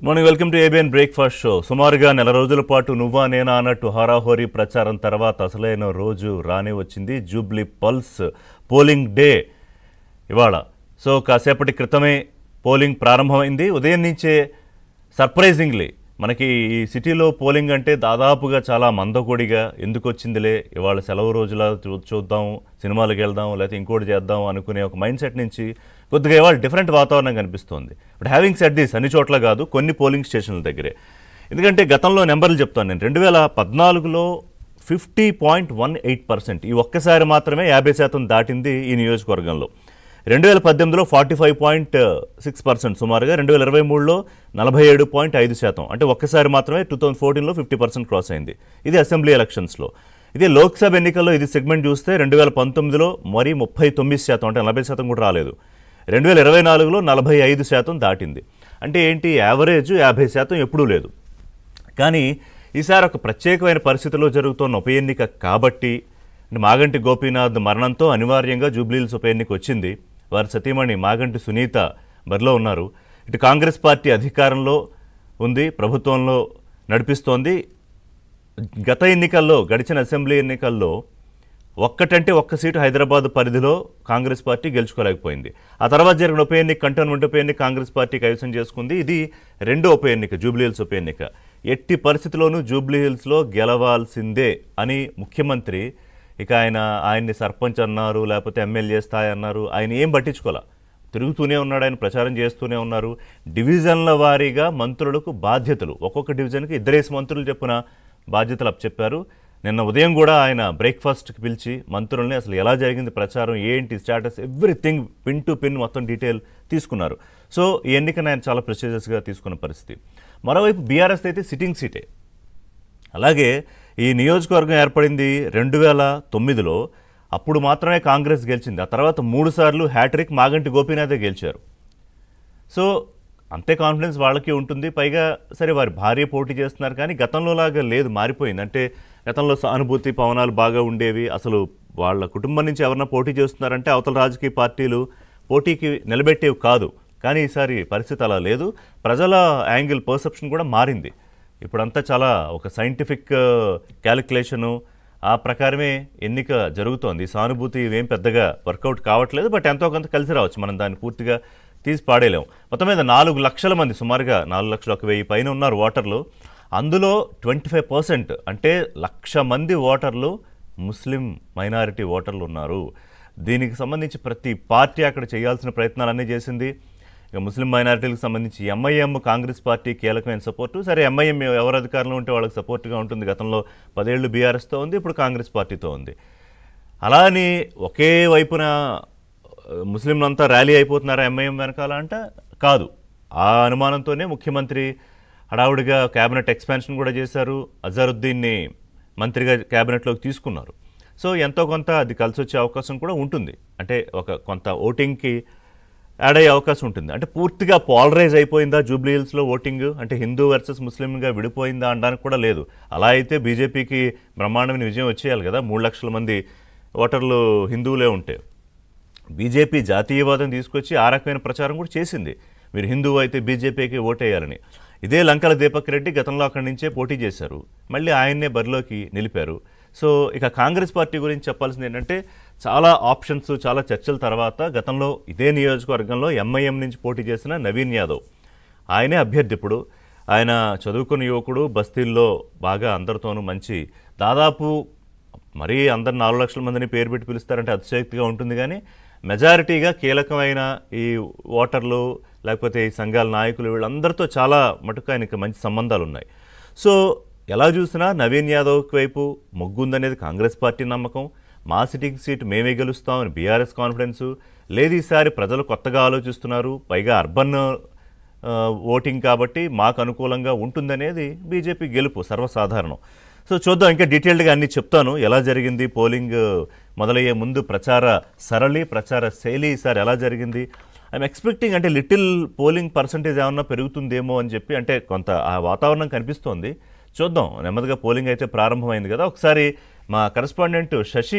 Morning welcome to ABN breakfast show. సుమారుగా నెల రోజుల పాటు నువ్వా నేనా అన్నట్టు హోరాహోరీ ప్రచారం తర్వాత అసలైన రోజు రానే వచ్చింది. జూబ్లీ పల్స్ పోలింగ్ డే ఇవాళ. సో కాసేపటి క్రితమే పోలింగ్ ప్రారంభమైంది. ఉదయం నుంచే సర్ప్రైజింగ్లీ మనకి ఈ సిటీలో పోలింగ్ అంటే దాదాపుగా చాలా మందకొడిగా ఎందుకు వచ్చిందిలే ఇవాళ సెలవు రోజుల చూద్దాం, సినిమాలకు వెళ్దాం, లేకపోతే ఇంకోటి చేద్దాం అనుకునే ఒక మైండ్ సెట్ నుంచి కొద్దిగా ఇవాళ డిఫరెంట్ వాతావరణం కనిపిస్తోంది. బట్ హ్యావింగ్ సెడ్ దిస్ అన్ని చోట్ల కాదు, కొన్ని పోలింగ్ స్టేషన్ల దగ్గరే. ఎందుకంటే గతంలో నెంబర్లు చెప్తాను నేను. 2014లో 50.18%, ఈ ఒక్కసారి మాత్రమే 50% దాటింది ఈ నియోజకవర్గంలో. 2018లో 45.6% సుమారుగా, 2023లో 47.5%, అంటే ఒక్కసారి మాత్రమే 2014లో 50% క్రాస్ అయింది. ఇది అసెంబ్లీ ఎలక్షన్స్లో. ఇదే లోక్సభ ఎన్నికల్లో ఇది సెగ్మెంట్ చూస్తే 2019లో మరి 39%, అంటే 40% కూడా రాలేదు. 2024లో 45% దాటింది. అంటే ఏంటి, యావరేజ్ 50% ఎప్పుడూ లేదు. కానీ ఈసారి ఒక ప్రత్యేకమైన పరిస్థితుల్లో జరుగుతున్న ఉప ఎన్నిక కాబట్టి, మాగంటి గోపీనాథ్ మరణంతో అనివార్యంగా జూబ్లీహిల్స్ ఉప ఎన్నిక వచ్చింది. వారి సతీమణి మాగంటి సునీత బరిలో ఉన్నారు. ఇటు కాంగ్రెస్ పార్టీ అధికారంలో ఉంది, ప్రభుత్వంలో నడిపిస్తోంది. గత ఎన్నికల్లో, గడిచిన అసెంబ్లీ ఎన్నికల్లో ఒక్క సీటు హైదరాబాద్ పరిధిలో కాంగ్రెస్ పార్టీ గెలుచుకోలేకపోయింది. ఆ తర్వాత జరిగిన ఉప ఎన్నిక, కంటోన్మెంట్ ఉప ఎన్నిక కాంగ్రెస్ పార్టీ కైవసం చేసుకుంది. ఇది రెండో ఉప ఎన్నిక, జూబ్లీహిల్స్ ఉప ఎన్నిక. ఎట్టి పరిస్థితుల్లోనూ జూబ్లీహిల్స్లో గెలవాల్సిందే అని ముఖ్యమంత్రి, ఇక ఆయన్ని సర్పంచ్ అన్నారు, లేకపోతే ఎమ్మెల్యే స్థాయి అన్నారు, ఆయన ఏం పట్టించుకోలే, తిరుగుతూనే ఉన్నాడు, ఆయన ప్రచారం చేస్తూనే ఉన్నారు. డివిజన్ల వారీగా మంత్రులకు బాధ్యతలు, ఒక్కొక్క డివిజన్కి 2 మంత్రులు చెప్పిన బాధ్యతలు అప్పచెప్పారు. నిన్న ఉదయం కూడా ఆయన బ్రేక్ఫాస్ట్కి పిలిచి మంత్రుల్ని అసలు ఎలా జరిగింది ప్రచారం, ఏంటి status, everything pin to pin మొత్తం డీటెయిల్ తీసుకున్నారు. సో ఈ ఎన్నికను ఆయన చాలా ప్రెస్టీజియస్గా తీసుకున్న పరిస్థితి. మరోవైపు బీఆర్ఎస్ అయితే సిట్టింగ్ సీటే. అలాగే ఈ నియోజకవర్గం ఏర్పడింది 2009లో, అప్పుడు మాత్రమే కాంగ్రెస్ గెలిచింది. ఆ తర్వాత 3 సార్లు హ్యాట్రిక్ మాగంటి గోపీనాథే గెలిచారు. సో అంతే కాన్ఫిడెన్స్ వాళ్ళకి ఉంటుంది. పైగా సరే వారి భార్య పోటీ చేస్తున్నారు, కానీ గతంలో లాగా లేదు, మారిపోయింది. అంటే గతంలో సానుభూతి పవనాలు బాగా ఉండేవి. అసలు వాళ్ళ కుటుంబం నుంచి ఎవరన్నా పోటీ చేస్తున్నారంటే అవతల రాజకీయ పార్టీలు పోటీకి నిలబెట్టేవి కాదు. కానీ ఈసారి పరిస్థితి అలా లేదు. ప్రజల యాంగిల్, పర్సెప్షన్ కూడా మారింది. ఇప్పుడంతా చాలా ఒక సైంటిఫిక్ క్యాలిక్యులేషను, ఆ ప్రకారమే ఎన్నిక జరుగుతోంది. సానుభూతి ఇవేం పెద్దగా వర్కౌట్ కావట్లేదు. బట్ ఎంతో కొంత కలిసి రావచ్చు, మనం దాన్ని పూర్తిగా తీసి పాడేలేము. మొత్తం మీద 4 లక్షల మంది, సుమారుగా 4,01,000 పైన ఉన్నారు ఓటర్లు. అందులో 25%, అంటే 1,00,000 మంది ఓటర్లు ముస్లిం మైనారిటీ ఓటర్లు ఉన్నారు. దీనికి సంబంధించి ప్రతి పార్టీ అక్కడ చేయాల్సిన ప్రయత్నాలన్నీ చేసింది. ఇక ముస్లిం మైనారిటీలకు సంబంధించి ఎంఐఎం, కాంగ్రెస్ పార్టీ కీలకమైన సపోర్టు. సరే, ఎంఐఎం ఎవరు అధికారంలో ఉంటే వాళ్ళకి సపోర్ట్గా ఉంటుంది. గతంలో 10 ఏళ్ళు బీఆర్ఎస్తో ఉంది, ఇప్పుడు కాంగ్రెస్ పార్టీతో ఉంది. అలా అని ఒకే వైపున ముస్లింలంతా ర్యాలీ అయిపోతున్నారా ఎంఐఎం వెనకాల అంటే కాదు. ఆ అనుమానంతోనే ముఖ్యమంత్రి హడావుడిగా క్యాబినెట్ ఎక్స్పాన్షన్ కూడా చేశారు. అజారుద్దీన్ని మంత్రిగా క్యాబినెట్లోకి తీసుకున్నారు. సో ఎంతో కొంత అది కలిసి వచ్చే అవకాశం కూడా ఉంటుంది. అంటే కొంత ఓటింగ్కి యాడ్ అయ్యే అవకాశం ఉంటుంది. అంటే పూర్తిగా పాలరైజ్ అయిపోయిందా జూబ్లీహిల్స్లో ఓటింగ్, అంటే హిందూ వర్సెస్ ముస్లింగా విడిపోయిందా అనడానికి కూడా లేదు. అలా అయితే బీజేపీకి బ్రహ్మాండమైన విజయం వచ్చేయాలి కదా. 3 లక్షల మంది ఓటర్లు హిందువులే ఉంటే. బీజేపీ జాతీయవాదం తీసుకొచ్చి ఆ రకమైన ప్రచారం కూడా చేసింది, మీరు హిందువు అయితే బీజేపీకి ఓటేయాలని. ఇదే లంకల దీపక్ రెడ్డి గతంలో అక్కడి నుంచే పోటీ చేశారు, మళ్ళీ ఆయన్నే బరిలోకి నిలిపారు. సో ఇక కాంగ్రెస్ పార్టీ గురించి చెప్పాల్సింది ఏంటంటే, చాలా ఆప్షన్స్, చాలా చర్చల తర్వాత గతంలో ఇదే నియోజకవర్గంలో ఎంఐఎం నుంచి పోటీ చేసిన నవీన్ యాదవ్, ఆయనే అభ్యర్థి. ఇప్పుడు ఆయన చదువుకున్న యువకుడు, బస్తీల్లో బాగా అందరితోనూ మంచి, దాదాపు మరీ అందరు 4 లక్షల మందిని పేరు పెట్టి పిలుస్తారంటే అతిశయోక్తిగా ఉంటుంది. కానీ మెజారిటీగా కీలకమైన ఈ ఓటర్లు, లేకపోతే ఈ సంఘాల నాయకులు, వీళ్ళందరితో చాలా మటుకు ఆయనకి మంచి సంబంధాలు ఉన్నాయి. సో ఎలా చూసినా నవీన్ యాదవ్ వైపు మొగ్గుందనేది కాంగ్రెస్ పార్టీ నమ్మకం. మా సిట్టింగ్ సీట్ మేమే గెలుస్తామని బీఆర్ఎస్ కాన్ఫిడెన్సు లేదు. ఈసారి ప్రజలు కొత్తగా ఆలోచిస్తున్నారు, పైగా అర్బన్ ఓటింగ్ కాబట్టి మాకు అనుకూలంగా ఉంటుందనేది బీజేపీ గెలుపు సర్వసాధారణం. సో చూద్దాం, ఇంకా డీటెయిల్డ్గా అన్నీ చెప్తాను. ఎలా జరిగింది పోలింగ్ మొదలయ్యే ముందు ప్రచార సరళి, ప్రచార శైలి ఈసారి ఎలా జరిగింది. ఐఎమ్ ఎక్స్పెక్టింగ్, అంటే లిటిల్ పోలింగ్ పర్సంటేజ్ ఏమన్నా పెరుగుతుందేమో అని చెప్పి, అంటే కొంత ఆ వాతావరణం కనిపిస్తోంది. చూద్దాం, నెమ్మదిగా పోలింగ్ అయితే ప్రారంభమైంది కదా. ఒకసారి మా కరెస్పాండెంట్ శశి